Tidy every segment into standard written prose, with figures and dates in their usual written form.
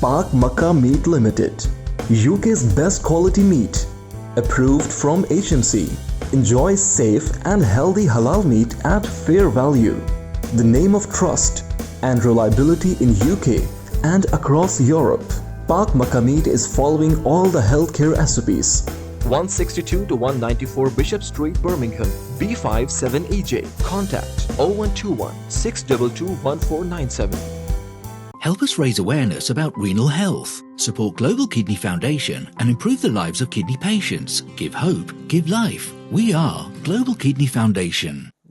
Pak Makkah Meat Limited, UK's best quality meat, approved from HMC. Enjoy safe and healthy halal meat at fair value. The name of trust and reliability in UK and across Europe. Pak Makkah Meat is following all the healthcare SOPs. 162 to 194 Bishop Street, Birmingham, B57EJ. Contact 0121 622 1497. Help us raise awareness about renal health. Support Global Kidney Foundation and improve the lives of kidney patients. Give hope, give life. We are Global Kidney Foundation.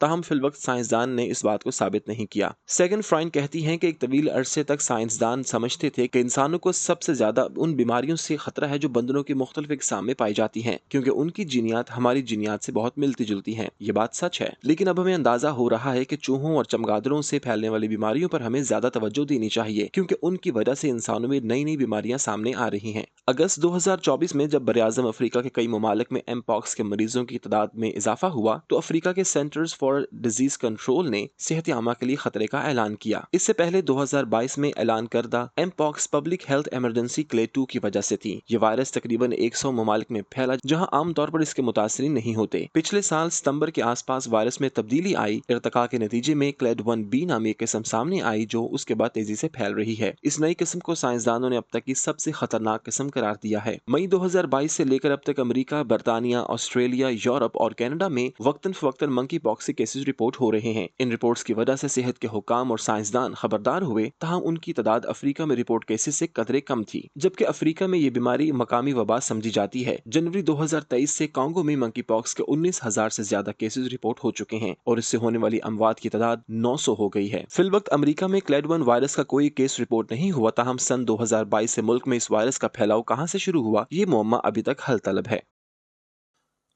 تاہم فی الوقت سائنسدان نے اس بات کو ثابت نہیں کیا۔ سیگن فرائن کہتی ہیں کہ ایک طویل عرصے تک سائنسدان سمجھتے تھے کہ انسانوں کو سب سے زیادہ ان بیماریوں سے خطرہ ہے جو بندروں کی مختلف اقسام میں پائی جاتی ہیں، کیونکہ ان کی جینیات ہماری جینیات سے بہت ملتی جلتی ہیں۔ یہ بات سچ ہے، لیکن اب ہمیں اندازہ ہو رہا ہے کہ چوہوں اور چمگادڑوں سے پھیلنے والی بیماریوں پر ہمیں زیادہ توجہ دینی چاہیے، کیونکہ ان کی وجہ سے انسانوں میں نئی نئی بیماریاں سامنے آ رہی ہیں۔ اگست 2024 میں جب براعظم افریقہ کے کئی ممالک میں ایم پاکس کے مریضوں کی تعداد میں اضافہ ہوا تو افریقہ کے سینٹرز فار ڈیزیز کنٹرول نے صحت عامہ کے لیے خطرے کا اعلان کیا۔ اس سے پہلے 2022 میں اعلان کردہ mpox public health emergency clade 2 کی وجہ سے تھی۔ یہ وائرس تقریباً 100 ممالک میں پھیلا جہاں عام طور پر اس کے متاثرین نہیں ہوتے۔ پچھلے سال ستمبر کے آس پاس وائرس میں تبدیلی آئی، ارتقاء کے نتیجے میں کلیڈ 1B نامی ایک قسم سامنے آئی جو اس کے بعد تیزی سے پھیل رہی ہے۔ اس نئی قسم کو سائنسدانوں نے اب تک کی سب سے خطرناک قسم قرار دیا ہے۔ مئی 2022 سے لے کر اب تک امریکہ، برطانیہ، آسٹریلیا، یورپ اور کینیڈا میں وقتاً فوقتاً منکی پاکس کے کیسز رپورٹ ہو رہے ہیں۔ ان رپورٹس کی وجہ سے صحت کے حکام اور سائنسدان خبردار ہوئے، تاہم ان کی تعداد افریقہ میں رپورٹ کیسز سے قدرے کم تھی، جبکہ افریقہ میں یہ بیماری مقامی وبا سمجھی جاتی ہے۔ جنوری 2023 سے کانگو میں منکی پاکس کے 19,000 سے زیادہ کیسز رپورٹ ہو چکے ہیں اور اس سے ہونے والی اموات کی تعداد 900 ہو گئی ہے۔ فی الوقت امریکہ میں کلیڈ 1 وائرس کا کوئی کیس رپورٹ نہیں ہوا، تاہم سن 2022 سے ملک میں اس وائرس کا پھیلاؤ کہاں سے شروع ہوا، یہ معمہ ابھی تک حل طلب ہے۔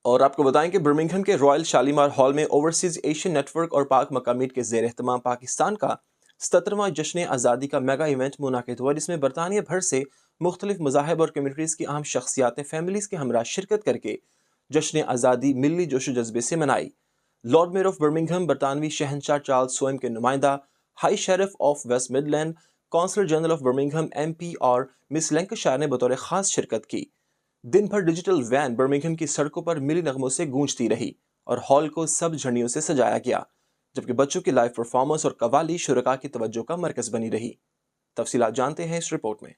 اور آپ کو بتائیں کہ برمنگھم کے رائل شالیمار ہال میں اوورسیز ایشین نیٹ ورک اور پاک مکہ میٹ کے زیر اہتمام پاکستان کا 77واں جشن آزادی کا میگا ایونٹ منعقد ہوا، جس میں برطانیہ بھر سے مختلف مذاہب اور کمیونٹیز کی اہم شخصیات نے فیملیز کے ہمراہ شرکت کر کے جشن آزادی ملی جوش و جذبے سے منائی۔ لارڈ میئر آف برمنگھم برطانوی شہنشاہ چارلس سوئم کے نمائندہ، high sheriff of West Midland, consul general of Birmingham MP اور مس لینکشائر نے بطور خاص شرکت کی۔ دن بھر ڈیجیٹل وین برمنگھم کی سڑکوں پر ملی نغموں سے گونجتی رہی اور ہال کو سب جھنڈیوں سے سجایا گیا، جبکہ بچوں کی لائیو پرفارمنس اور قوالی شرکاء کی توجہ کا مرکز بنی رہی۔ تفصیلات جانتے ہیں اس رپورٹ میں۔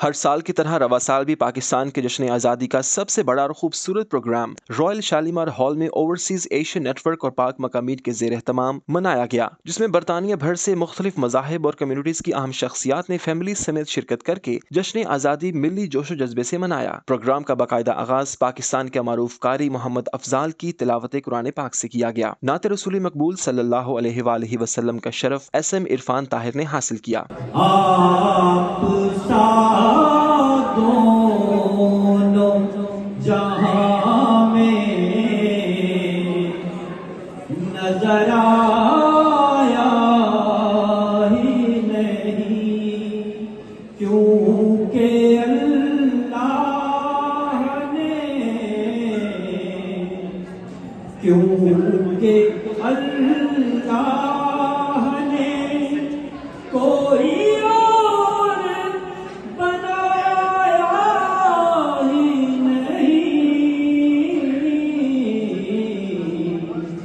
ہر سال کی طرح رواں سال بھی پاکستان کے جشن آزادی کا سب سے بڑا اور خوبصورت پروگرام رائل شالیمار ہال میں اوورسیز ایشین نیٹ ورک اور پاک مکہ میٹ کے زیر اہتمام منایا گیا، جس میں برطانیہ بھر سے مختلف مذاہب اور کمیونٹیز کی اہم شخصیات نے فیملی سمیت شرکت کر کے جشن آزادی ملی جوش و جذبے سے منایا۔ پروگرام کا باقاعدہ آغاز پاکستان کے معروف قاری محمد افضال کی تلاوت قرآن پاک سے کیا گیا۔ نعت رسول مقبول صلی اللہ علیہ وآلہ وسلم کا شرف SM عرفان طاہر نے حاصل کیا۔ دونوں جہاں میں نظر آیا ہی نہیں، کیونکہ اللہ نے کوئی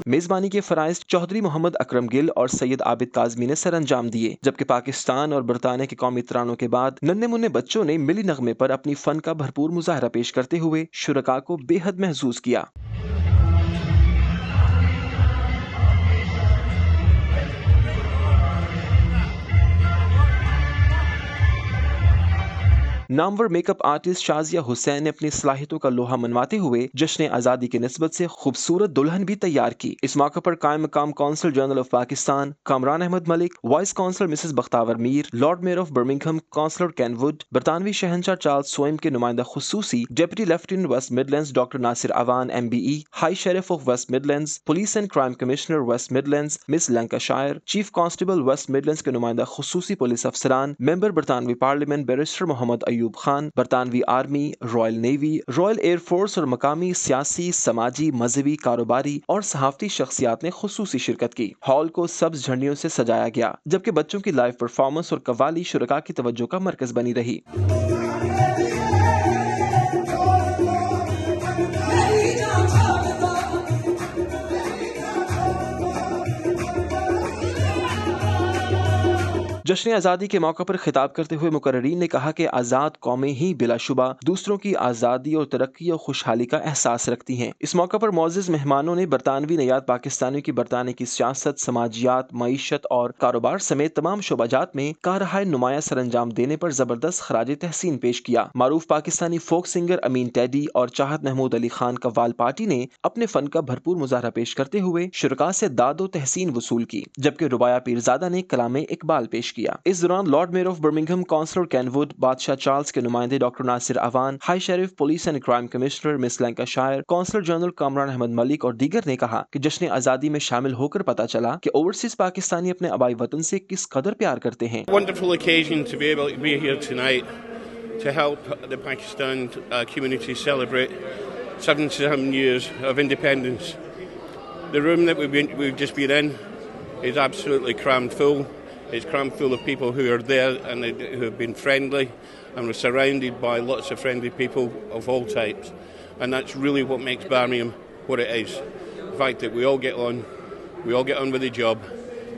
میزبانی کے فرائض چودھری محمد اکرم گل اور سید عابد کاظمی نے سر انجام دیے، جبکہ پاکستان اور برطانیہ کے قومی ترانوں کے بعد ننھے منھے بچوں نے ملی نغمے پر اپنی فن کا بھرپور مظاہرہ پیش کرتے ہوئے شرکاء کو بے حد محظوظ کیا۔ نامور میک اپ آرٹسٹ شازیہ حسین نے اپنی صلاحیتوں کا لوہا منواتے ہوئے جشن آزادی کی نسبت سے خوبصورت دلہن بھی تیار کی۔ اس موقع پر قائم مقام consul general of Pakistan Kamran Ahmed Malik, vice consul Mrs Bakhtawar Mir, lord mayor of Birmingham councillor Ken Wood, برطانوی شہنشاہ چارلس سوئم کے نمائندہ خصوصی deputy lieutenant West Midlands doctor Nasir Awan MBE، high sheriff of West Midlands, police and crime commissioner West Midlands miss Lancashire, chief constable West Midlands کے نمائندہ خصوصی police افسران، ممبر برطانوی پارلیمنٹ بیرسٹر محمد ایوب خان، برطانوی army, Royal navy, Royal air force اور مقامی سیاسی، سماجی، مذہبی، کاروباری اور صحافتی شخصیات نے خصوصی شرکت کی۔ ہال کو سبز جھنڈیوں سے سجایا گیا، جبکہ بچوں کی لائیو پرفارمنس اور قوالی شرکاء کی توجہ کا مرکز بنی رہی۔ جشن آزادی کے موقع پر خطاب کرتے ہوئے مقررین نے کہا کہ آزاد قومیں ہی بلا شبہ دوسروں کی آزادی اور ترقی اور خوشحالی کا احساس رکھتی ہیں۔ اس موقع پر معزز مہمانوں نے برطانوی نیاد پاکستانیوں کی برطانیہ کی سیاست، سماجیات، معیشت اور کاروبار سمیت تمام شعبہ جات میں کارہائے نمایاں سر انجام دینے پر زبردست خراج تحسین پیش کیا۔ معروف پاکستانی فوک سنگر امین ٹیڈی اور چاہت محمود علی خان قوال پارٹی نے اپنے فن کا بھرپور مظاہرہ پیش کرتے ہوئے شرکاء سے داد و تحسین وصول کی، جبکہ ربایا پیرزادہ نے کلام اقبال پیش کیا۔ اس دوران lord mayor of Birmingham councillor Ken Wood, بادشاہ چارلز کے نمائندے doctor Nasir Awan, high sheriff police and crime commissioner miss Lancashire, councillor general Kamran Ahmed Malik اور دیگر نے کہا کہ جشن آزادی میں شامل ہو کر پتہ چلا کہ اوورسیز پاکستانی اپنے آبائی وطن سے کس قدر پیار کرتے ہیں۔ Wonderful occasion to be able to be here tonight to help the Pakistan community celebrate 77 years of independence. The room that we've just been in is absolutely crammed full. It's crammed full of people who are there and who have been friendly, and we're surrounded by lots of friendly people of all types, and that's really what makes Birmingham what it is. The fact that we all get on with the job,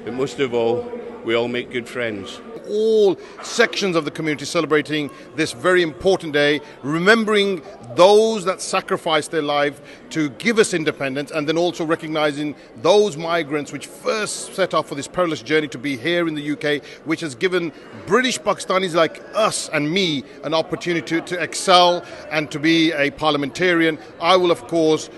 but most of all, we all make good friends. All sections of the community celebrating this very important day, remembering those that sacrificed their life to give us independence, and then also recognizing those migrants which first set off for this perilous journey to be here in the UK, which has given British Pakistanis like us and me an opportunity to excel and to be a parliamentarian. I will, of course,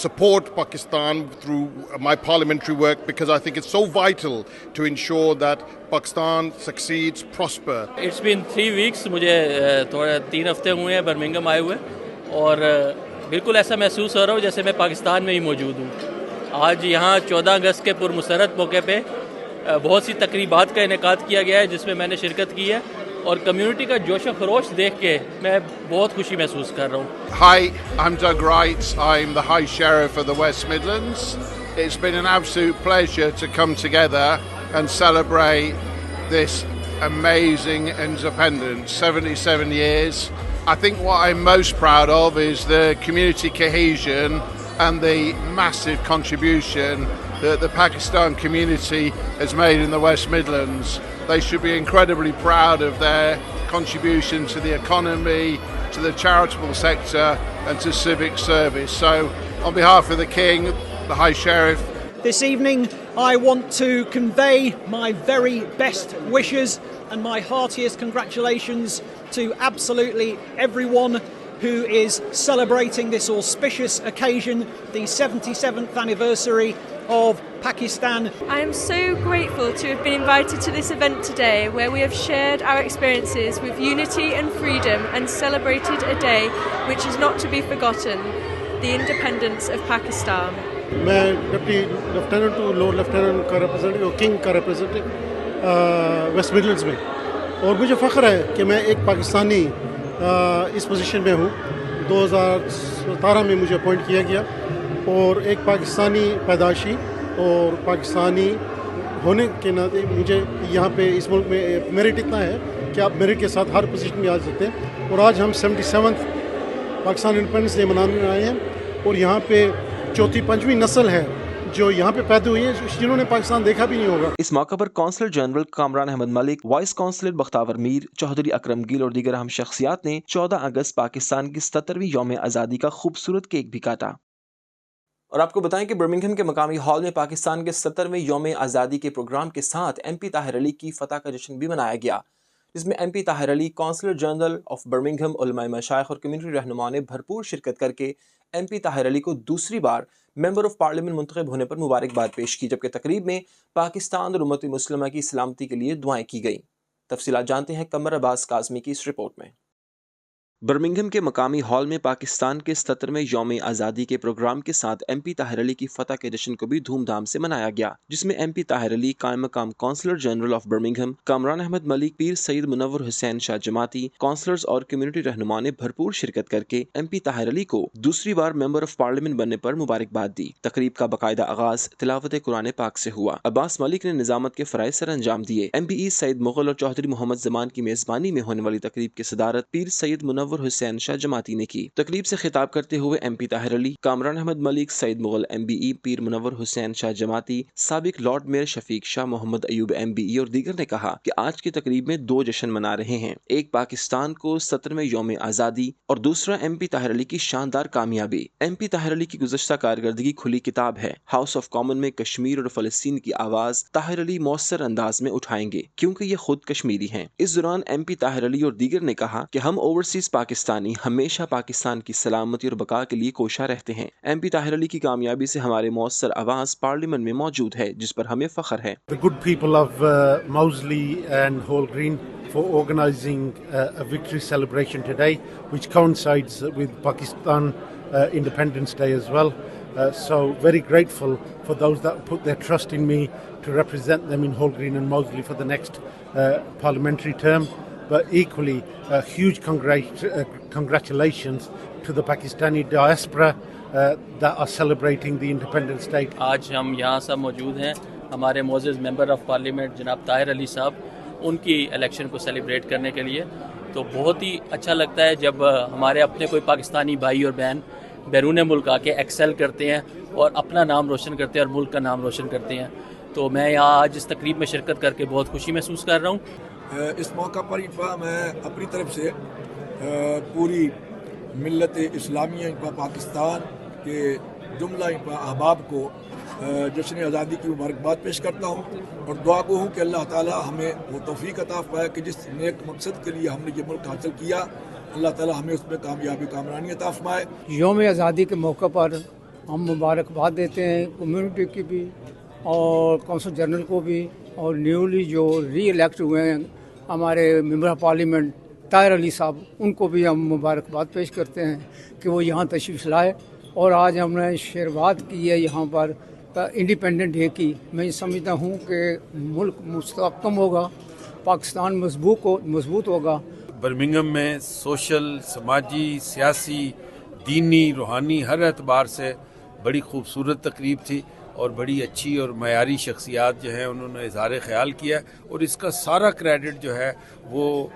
support Pakistan through my parliamentary work, because I think it's so vital to ensure that Pakistan succeeds, prosper. It's been 3 weeks, مجھے تھوڑا 3 ہفتے ہوئے ہیں Birmingham آئے ہوئے، اور بالکل ایسا محسوس ہو رہا ہوں جیسے میں پاکستان میں ہی موجود ہوں۔ آج یہاں 14 اگست کے پرمسرت موقع پہ بہت سی تقریبات کا انعقاد کیا گیا ہے جس میں میں نے شرکت کی ہے، اور کمیونٹی کا جوش و خروش دیکھ کے میں بہت خوشی محسوس کر رہا ہوں۔ Hi, I'm Doug Wright. I'm the High Sheriff of the West Midlands. It's been an absolute pleasure to come together and celebrate this amazing independence, 77 years. I think what I'm most proud of is the community cohesion and the massive contribution that the Pakistan community has made in the West Midlands. They should be incredibly proud of their contribution to the economy, to the charitable sector and to civic service. So on behalf of the King, the High Sheriff, this evening I want to convey my very best wishes and my heartiest congratulations to absolutely everyone who is celebrating this auspicious occasion, the 77th anniversary of Pakistan. I am so grateful to have been invited to this event today, where we have shared our experiences with unity and freedom and celebrated a day which is not to be forgotten, the independence of Pakistan. میں deputy lieutenant ہوں، lord lieutenant کا representative, king کا representative waste Midlands میں، اور مجھے فخر ہے کہ میں ایک پاکستانی اس پوزیشن میں ہوں۔ 2017 میں مجھے اپوائنٹ کیا گیا، اور ایک پاکستانی پیدائشی اور پاکستانی ہونے کے ناطے مجھے یہاں پہ اس ملک میں میرٹ اتنا ہے کہ آپ میرٹ کے ساتھ ہر پوزیشن میں آ سکتے ہیں۔ اور آج ہم 77 پاکستان انڈیپینڈنس ڈے منانے آئے ہیں، اور یہاں پہ چوتھی پنجویں نسل ہے جو یہاں پہ پیدا ہوئی ہے، جنہوں نے پاکستان دیکھا بھی نہیں ہوگا۔ اس موقع پر counsellor general Kamran Ahmed Malik, voice counsellor بختاور میر، چودھری اکرم گیل اور دیگر اہم شخصیات نے 14 اگست پاکستان کی 77ویں یوم آزادی کا خوبصورت کیک بھی کاٹا۔ اور آپ کو بتائیں کہ برمنگھم کے مقامی ہال میں پاکستان کے 77ویں یوم آزادی کے پروگرام کے ساتھ ایم پی طاہر علی کی فتح کا جشن بھی منایا گیا، جس میں M P Tahir Ali, councillor general of Birmingham, علماء مشائخ اور کمیونٹی رہنماؤں نے بھرپور شرکت کر کے ایم پی طاہر علی کو دوسری بار ممبر آف پارلیمنٹ منتخب ہونے پر مبارکباد پیش کی، جبکہ تقریب میں پاکستان اور امت مسلمہ کی سلامتی کے لیے دعائیں کی گئیں۔ تفصیلات جانتے ہیں قمر عباس کاظمی کی اس رپورٹ میں۔ برمنگھم کے مقامی ہال میں پاکستان کے 77ویں یوم آزادی کے پروگرام کے ساتھ ایم پی طاہر علی کی فتح کے جشن کو بھی دھوم دھام سے منایا گیا، جس میں ایم پی طاہر علی، قائم مقام councillor general of Birmingham Kamran Ahmed Malik, Pir Syed Munawar Hussain Shah Jamaati, councillors اور کمیونٹی رہنماؤں نے بھرپور شرکت کر کے ایم پی طاہر علی کو دوسری بار ممبر آف پارلیمنٹ بننے پر مبارکباد دی۔ تقریب کا باقاعدہ آغاز تلاوت قرآن پاک سے ہوا۔ عباس ملک نے نظامت کے فرائض سر انجام دیے۔ ایم پی ای سعید مغل اور چودھری محمد زمان کی میزبانی میں ہونے والی تقریب کی صدارت پیر سید منور منور حسین شاہ جماعتی نے کی۔ تقریب سے خطاب کرتے ہوئے MP طاہر علی، کامران احمد ملک، سعید مغل MBE، پیر منور حسین شاہ جماعتی، سابق لارڈ میئر شفیق شاہ، محمد ایوب MBE اور دیگر نے کہا کہ آج کی تقریب میں دو جشن منا رہے ہیں، ایک پاکستان کو 17ویں یوم آزادی اور دوسرا MP طاہر علی کی شاندار کامیابی۔ MP طاہر علی کی گزشتہ کارکردگی کھلی کتاب ہے۔ ہاؤس آف کامن میں کشمیر اور فلسطین کی آواز طاہر علی مؤثر انداز میں اٹھائیں گے کیونکہ یہ خود کشمیری ہیں۔ اس دوران MP طاہر علی اور دیگر نے کہا کہ ہم اوورسیز پاکستانی ہمیشہ پاکستان کی سلامتی اور بقا کے لیے کوشاں رہتے ہیں۔ MP طاہر علی کی کامیابی سے ہمارے مؤثر آواز پارلیمنٹ میں موجود ہے جس پر ہمیں فخر ہے۔ The good people of Mousley and Hall Green for organising a victory celebration today, which coincides with Pakistan Independence Day as well. So very grateful for those that put their trust in me to represent them in Hall Green and Mousley for the next parliamentary term. But equally, huge congratulations to the Pakistani diaspora that are celebrating the Independence Day. آج ہم یہاں سب موجود ہیں، ہمارے معزز member of parliament جناب طاہر علی صاحب، ان کی الیکشن کو سیلیبریٹ کرنے کے لیے، تو بہت ہی اچھا لگتا ہے جب ہمارے اپنے کوئی پاکستانی بھائی اور بہن بیرون ملک آ کے ایکسل کرتے ہیں اور اپنا نام روشن کرتے ہیں اور ملک کا نام روشن کرتے ہیں۔ تو میں یہاں آج اس تقریب میں شرکت کر کے بہت خوشی محسوس کر رہا ہوں۔ اس موقع پر میں اپنی طرف سے پوری ملت اسلامیہ پاکستان کے جملہ احباب کو جشن آزادی کی مبارکباد پیش کرتا ہوں اور دعا گو ہوں کہ اللہ تعالی ہمیں وہ توفیق عطا فرمائے کہ جس نیک مقصد کے لیے ہم نے یہ ملک حاصل کیا، اللہ تعالی ہمیں اس میں کامیابی کامرانی عطا فرمائے۔ یوم آزادی کے موقع پر ہم مبارکباد دیتے ہیں کمیونٹی کی بھی اور کونسل جنرل کو بھی، اور نیولی جو ری الیکٹ ہوئے ہیں ہمارے ممبر آف پارلیمنٹ طاہر علی صاحب، ان کو بھی ہم مبارکباد پیش کرتے ہیں کہ وہ یہاں تشریف لائے۔ اور آج ہم نے شروعات کی ہے یہاں پر انڈیپینڈنٹ ڈے کی۔ میں سمجھتا ہوں کہ ملک مستحکم ہوگا، پاکستان مضبوط ہوگا۔ برمنگھم میں سوشل، سماجی، سیاسی، دینی، روحانی ہر اعتبار سے بڑی خوبصورت تقریب تھی اور بڑی اچھی اور معیاری شخصیات جو ہیں انہوں نے اظہار خیال کیا، اور اس کا سارا کریڈٹ جو ہے وہ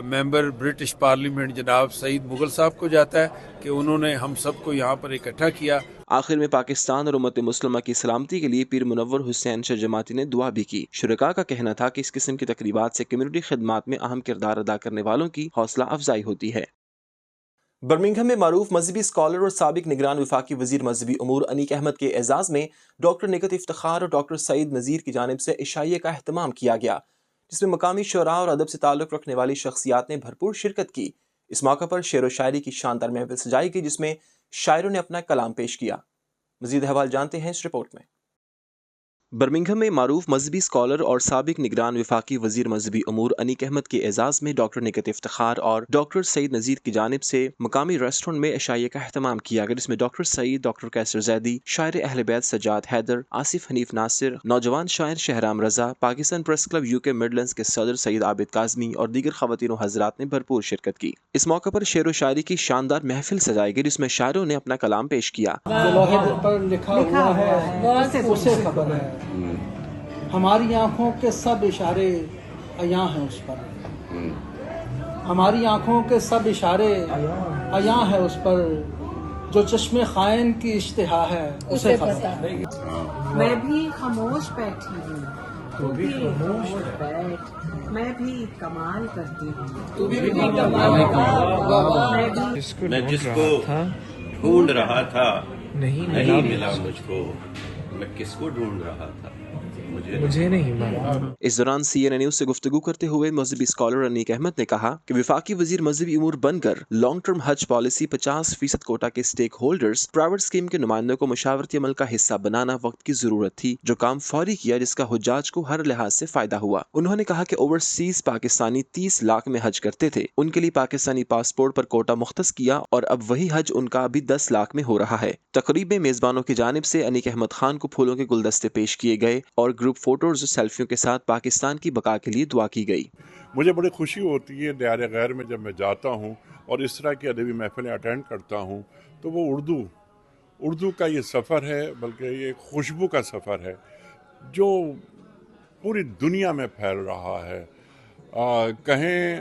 ممبر برٹش پارلیمنٹ جناب سعید مغل صاحب کو جاتا ہے کہ انہوں نے ہم سب کو یہاں پر اکٹھا کیا۔ آخر میں پاکستان اور امت مسلمہ کی سلامتی کے لیے پیر منور حسین شاہ جماعتی نے دعا بھی کی۔ شرکاء کا کہنا تھا کہ اس قسم کی تقریبات سے کمیونٹی خدمات میں اہم کردار ادا کرنے والوں کی حوصلہ افزائی ہوتی ہے۔ برمنگھم میں معروف مذہبی اسکالر اور سابق نگران وفاقی وزیر مذہبی امور انیق احمد کے اعزاز میں ڈاکٹر نکہت افتخار اور ڈاکٹر سعید نذیر کی جانب سے عشائیہ کا اہتمام کیا گیا، جس میں مقامی شعراء اور ادب سے تعلق رکھنے والی شخصیات نے بھرپور شرکت کی۔ اس موقع پر شعر و شاعری کی شاندار محفل سجائی گئی جس میں شاعروں نے اپنا کلام پیش کیا۔ مزید احوال جانتے ہیں اس رپورٹ میں۔ برمنگھم میں معروف مذہبی اسکالر اور سابق نگران وفاقی وزیر مذہبی امور انیق احمد کے اعزاز میں ڈاکٹر نکہت افتخار اور ڈاکٹر سعید نذیر کی جانب سے مقامی ریسٹورنٹ میں عشائیہ کا اہتمام کیا گیا، جس میں ڈاکٹر سعید، ڈاکٹر کیسر زیدی، شاعر اہل بیت سجاد حیدر، آصف حنیف ناصر، نوجوان شاعر شہرام رضا، Pakistan press club UK Midlands کے صدر سعید عابد کاظمی اور دیگر خواتین و حضرات نے بھرپور شرکت کی۔ اس موقع پر شعر و شاعری کی شاندار محفل سجائی گئی جس میں شاعروں نے اپنا کلام پیش کیا۔ ہماری آنکھوں کے سب اشارے عیاں ہیں اس پر، ہماری آنکھوں کے سب اشارے عیاں ہیں اس پر، جو چشم خائن کی اشتہا ہے اسے پتہ۔ میں بھی خاموش بیٹھی ہوں، تو بھی خاموش بیٹھ، میں بھی کمال کرتی ہوں، تو بھی کمال کر۔ میں جس کو ڈھونڈ رہا تھا نہیں ملا مجھ کو، میں کس کو ڈھونڈ رہا تھا مجھے نہیں معلوم۔ اس دوران CNN نیوز سے گفتگو کرتے ہوئے مذہبی اسکالر انیق احمد نے کہا کہ وفاقی وزیر مذہبی امور بن کر لانگ ٹرم حج پالیسی 50% کوٹا کے اسٹیک ہولڈرز پرائیویٹ اسکیم کے نمائندوں کو مشاورتی عمل کا حصہ بنانا وقت کی ضرورت تھی، جو کام فوری کیا جس کا حجاج کو ہر لحاظ سے فائدہ ہوا۔ انہوں نے کہا کہ اوورسیز پاکستانی 30 لاکھ میں حج کرتے تھے، ان کے لیے پاکستانی پاسپورٹ پر کوٹا مختص کیا اور اب وہی حج ان کا ابھی 10 لاکھ میں ہو رہا ہے۔ تقریب میں میزبانوں کی جانب سے انیق احمد خان کو پھولوں کے گلدستے پیش کیے گئے اور گروپ فوٹوز اور سیلفیوں کے ساتھ پاکستان کی بقا کے لیے دعا کی گئی۔ مجھے بڑی خوشی ہوتی ہے دیار غیر میں جب میں جاتا ہوں اور اس طرح کی ادبی محفلیں اٹینڈ کرتا ہوں تو وہ اردو کا یہ سفر ہے، بلکہ یہ خوشبو کا سفر ہے جو پوری دنیا میں پھیل رہا ہے۔ کہیں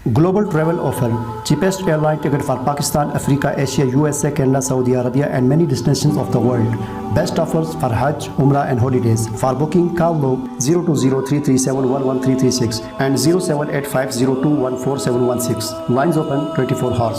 Global travel offer, cheapest airline ticket for Pakistan, Africa, Asia, USA, Canada, Saudi Arabia and many destinations of the world. Best offers for Hajj, Umrah and holidays. For booking, call log 02033711336 and 07850214716. Lines open 24 hours.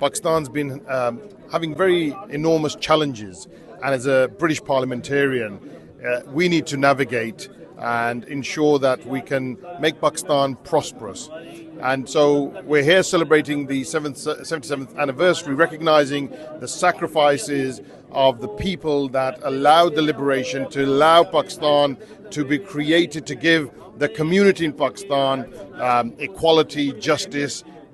Pakistan's been having very enormous challenges, and as a British parliamentarian, we need to navigate and ensure that we can make Pakistan prosperous. And so we're here celebrating the 77th anniversary, recognizing the sacrifices of the people that allowed the liberation, to allow Pakistan to be created, to give the community in Pakistan equality, justice,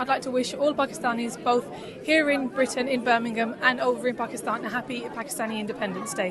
I'd like to wish all Pakistanis both here in Britain in Birmingham and over in Pakistan a happy Pakistani Independence Day.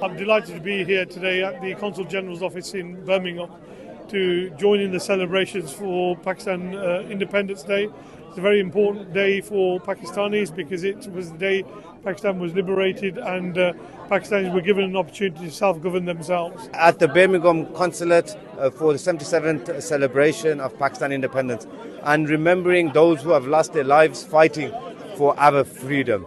I'm delighted to be here today at the Consul General's office in Birmingham to join in the celebrations for Pakistan Independence Day. It's a very important day for Pakistanis because it was the day Pakistan was liberated and Pakistanis were given an opportunity to self-govern themselves. At the Birmingham Consulate for the 77th celebration of Pakistan independence and remembering those who have lost their lives fighting for our freedom.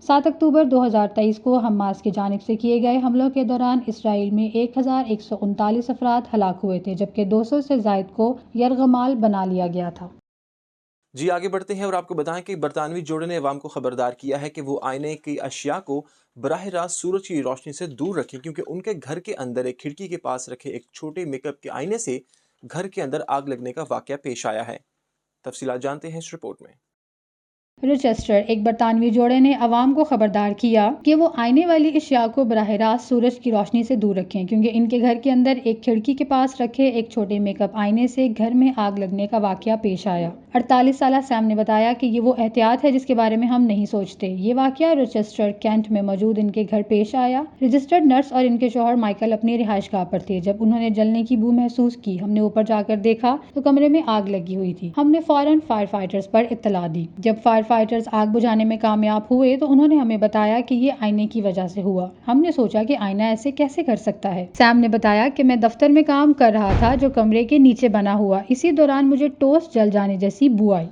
7 اکتوبر 2023 کو Hamas کی جانب سے کیے گئے حملوں کے دوران اسرائیل میں 1139 افراد ہلاک ہوئے تھے، جبکہ 200 سے زائد کو یرغمال بنا لیا گیا تھا۔ جی آگے بڑھتے ہیں اور آپ کو بتائیں کہ برطانوی جوڑے نے عوام کو خبردار کیا ہے کہ وہ آئینے کی اشیاء کو براہ راست سورج کی روشنی سے دور رکھیں، کیونکہ ان کے گھر کے اندر ایک کھڑکی کے پاس رکھے ایک چھوٹے میک اپ کے آئینے سے گھر کے اندر آگ لگنے کا واقعہ پیش آیا ہے۔ تفصیلات جانتے ہیں اس رپورٹ میں۔ روچیسٹر ایک برطانوی جوڑے نے عوام کو خبردار کیا کہ وہ آئینے والی اشیاء کو براہ راست سورج کی روشنی سے دور رکھیں، کیونکہ ان کے گھر کے اندر ایک کھڑکی کے پاس رکھے ایک چھوٹے میک اپ آئینے سے گھر میں آگ لگنے کا واقعہ پیش آیا۔ 48 سالہ سیم نے بتایا کہ یہ وہ احتیاط ہے جس کے بارے میں ہم نہیں سوچتے۔ یہ واقعہ روچیسٹر کینٹ میں موجود ان کے گھر پیش آیا۔ رجسٹرڈ نرس اور ان کے شوہر مائیکل اپنی رہائش گاہ پر تھے جب انہوں نے جلنے کی بو محسوس کی۔ ہم نے اوپر جا کر دیکھا تو کمرے میں آگ لگی ہوئی تھی۔ ہم نے فوراً فائر فائٹرز پر اطلاع دی۔ جب فائر فائٹرز آگ بجھانے میں کامیاب ہوئے تو انہوں نے ہمیں بتایا کہ یہ آئینے کی وجہ سے ہوا۔ ہم نے سوچا کہ آئینہ ایسے کیسے کر سکتا ہے۔ سیم نے بتایا کہ میں دفتر میں کام کر رہا تھا جو کمرے کے نیچے بنا ہوا۔ اسی دوران مجھے ٹوسٹ جل جانے جیسی بو آئی۔